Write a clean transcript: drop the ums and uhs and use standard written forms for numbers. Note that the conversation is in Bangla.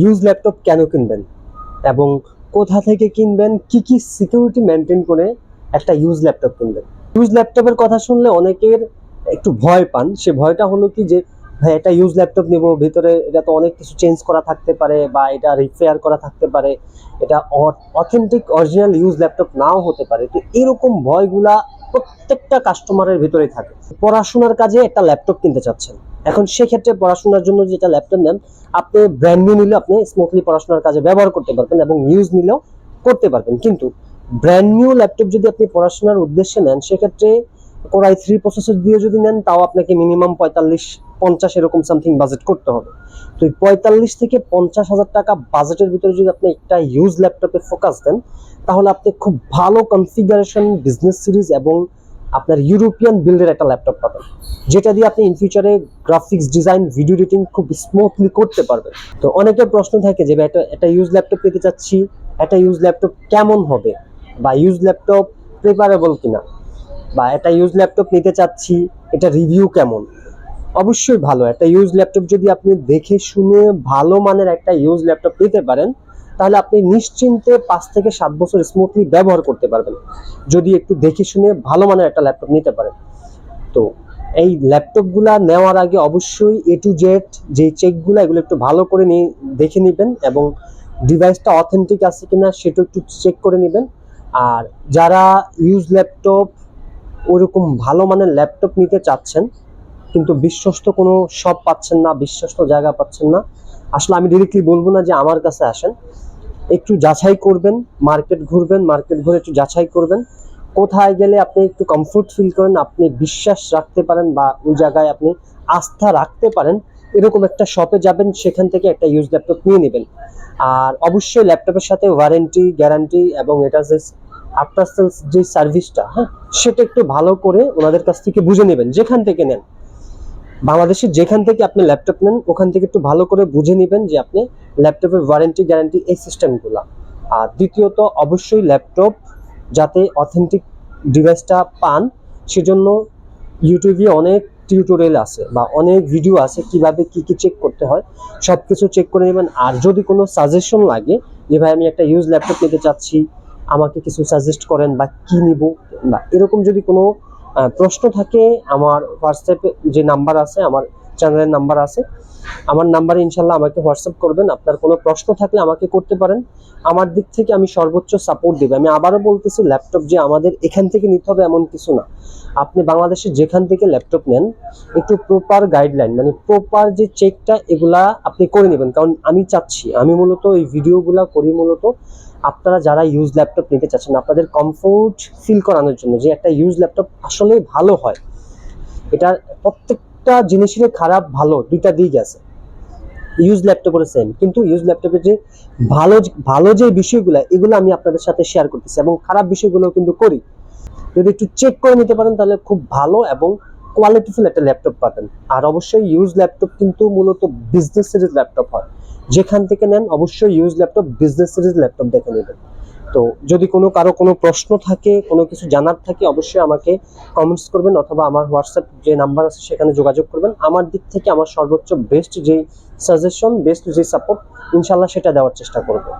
ইউজ ল্যাপটপ কেন কিনবেন এবং কোথা থেকে কিনবেন, কি কি সিকিউরিটি মেনটেন করে একটা ইউজ ল্যাপটপ কিনবেন। ইউজ ল্যাপটপের কথা শুনলে অনেকের একটু ভয় পান। সে ভয়টা হলো কি যে ভাই এটা ইউজ ল্যাপটপ নিব, ভিতরে এটা তো অনেক কিছু চেঞ্জ করা থাকতে পারে বা এটা রিপেয়ার করা থাকতে পারে, এটা অথেন্টিক অরিজিনাল ইউজ ল্যাপটপ নাও হতে পারে। তো এরকম ভয়গুলা প্রত্যেকটা কাস্টমারের ভিতরেই থাকে। পড়াশোনার কাজে একটা ল্যাপটপ কিনতে চাচ্ছেন, এখন সেক্ষেত্রে পড়াশোনার জন্য যেটা ল্যাপটপ নেন, আপনি ব্র্যান্ড নিউ নিলে আপনি স্মুথলি পড়াশোনার কাজে ব্যবহার করতে পারবেন এবং ইউজ নিলেও করতে পারবেন। কিন্তু ব্র্যান্ড নিউ ল্যাপটপ যদি আপনি পড়াশোনার উদ্দেশ্যে নেন, সেক্ষেত্রে কোর i3 প্রসেসর দিয়ে যদি নেন, তাও আপনাকে মিনিমাম 45-50 এরকম সামথিং বাজেট করতে হবে। তো 45 থেকে 50,000 টাকা বাজেটের ভিতরে যদি আপনি একটা ইউজ ল্যাপটপে ফোকাস দেন, তাহলে আপনি খুব ভালো কনফিগারেশন বিজনেস সিরিজ এবং আপনার ইউরোপিয়ান বিল্ডের একটা ল্যাপটপ পাবেন, যেটা দিয়ে আপনি ইন ফিউচারে গ্রাফিক্স ডিজাইন, ভিডিও এডিটিং খুব স্মুথলি করতে পারবেন। তো অনেকের প্রশ্ন থাকে যে একটা ইউজ ল্যাপটপ পেতে চাচ্ছি, একটা ইউজ ল্যাপটপ কেমন হবে, বা ইউজ ল্যাপটপ প্রেফারেবল কিনা, বা একটা ইউজ ল্যাপটপ নিতে চাচ্ছি, এটা রিভিউ কেমন। অবশ্যই ভালো একটা ইউজ ল্যাপটপ যদি আপনি দেখে শুনে ভালো মানের একটা ইউজ ল্যাপটপ নিতে পারেন, তাহলে আপনি নিশ্চিন্তে 5 থেকে 7 বছর স্মুথলি ব্যবহার করতে পারবেন, যদি একটু দেখে শুনে ভালো মানের একটা ল্যাপটপ নিতে পারেন। তো এই ল্যাপটপগুলা নেওয়ার আগে অবশ্যই এ টু জেড যে চেকগুলো, এগুলো একটু ভালো করে দেখে নেবেন এবং ডিভাইসটা অথেন্টিক আছে কিনা সেটা একটু চেক করে নেবেন। আর যারা ইউজ ল্যাপটপ, ওরকম ভালো মানের ল্যাপটপ নিতে চাচ্ছেন কিন্তু বিশ্বস্ত কোনো শপ পাচ্ছেন না, বিশ্বস্ত জায়গা পাচ্ছেন না, আসলে আমি ডিরেক্টলি বলবো না যে আমার কাছে আসেন, একটু যাচাই করবেন, মার্কেট ঘুরবেন, মার্কেট ঘুরে একটু যাচাই করবেন কোথায় গেলে আপনি একটু কমফোর্ট ফিল করেন, আপনি বিশ্বাস রাখতে পারেন বা ওই জায়গায় আপনি আস্থা রাখতে পারেন, এরকম একটা শপে যাবেন, সেখান থেকে একটা ইউজ ল্যাপটপ নিয়ে নেবেন। আর অবশ্যই ল্যাপটপের সাথে ওয়ারেন্টি, গ্যারান্টি এবং এটা যে আফটার সেলস যে সার্ভিসটা, হ্যাঁ, সেটা একটু ভালো করে ওনাদের কাছ থেকে বুঝে নেবেন। যেখান থেকে নেন, বাংলাদেশের যেখান থেকে আপনি ল্যাপটপ নেন, ওখান থেকে একটু ভালো করে বুঝে নেবেন যে আপনি ল্যাপটপের ওয়ারেন্টি, গ্যারান্টি, এই সিস্টেমগুলো। আর দ্বিতীয়ত অবশ্যই ল্যাপটপ যাতে অথেন্টিক ডিভাইসটা পান, সেজন্য ইউটিউবে অনেক টিউটোরিয়াল আছে বা অনেক ভিডিও আছে কিভাবে কি কি চেক করতে হয়, সবকিছু চেক করে নেবেন। আর যদি কোনো সাজেশন লাগে যে ভাই আমি একটা ইউজ ল্যাপটপ নিতে চাচ্ছি, আমাকে কিছু সাজেস্ট করেন বা কি নিব, বা এরকম যদি কোনো প্রশ্ন থাকে, আমার হোয়াটসঅ্যাপে যে নাম্বার আছে, আমার চ্যানেলের নাম্বার আছে, আমার নাম্বারে ইনশাল্লাহ আমাকে হোয়াটসঅ্যাপ করবেন। আপনার কোনো প্রশ্ন থাকলে আমাকে করতে পারেন, আমার দিক থেকে আমি সর্বোচ্চ সাপোর্ট দেব। আমি আবারও বলতেছি, ল্যাপটপ যে আমাদের এখান থেকে নিতে হবে এমন কিছু না। আপনি বাংলাদেশে যেখান থেকে ল্যাপটপ নেন, একটু প্রপার গাইডলাইন, মানে প্রপার যে চেকটা, এগুলা আপনি করে নেবেন। কারণ আমি চাচ্ছি, আমি মূলত এই ভিডিওগুলা করি মূলত আপনারা যারা ইউজ ল্যাপটপ নিতে চাচ্ছেন, আপনাদের কমফোর্ট ফিল করানোর জন্য, যে একটা ইউজ ল্যাপটপ আসলে ভালো হয়। এটার প্রত্যেকটা জিনিসের খারাপ ভালো দুইটা দিক আছে, ইউজ ল্যাপটপের সেম। কিন্তু ইউজ ল্যাপটপের যে ভালো ভালো যে বিষয়গুলো, এগুলো আমি আপনাদের সাথে শেয়ার করতেছি, এবং খারাপ বিষয়গুলো কিন্তু করি। যদি একটু চেক করে নিতে পারেন, তাহলে খুব ভালো এবং কোয়ালিটিফুল একটা ল্যাপটপ পাবেন। আর অবশ্যই ইউজ ল্যাপটপ কিন্তু মূলত বিজনেস সিরিজ ল্যাপটপ হয়, যেখান থেকে নেন অবশ্যই use laptop, business series laptop দেখে নেবেন। তো যদি কারো কোনো প্রশ্ন থাকে, কোনো কিছু জানার থাকে, অবশ্যই আমাকে কমেন্টস করবেন, অথবা আমার হোয়াটসঅ্যাপ যে নাম্বার আছে সেখানে যোগাযোগ করবেন। আমার দিক থেকে আমার সর্বোচ্চ বেস্ট যেই সাজেশন, বেস্ট যে সাপোর্ট, ইনশাল্লাহ সেটা দেওয়ার চেষ্টা করবো।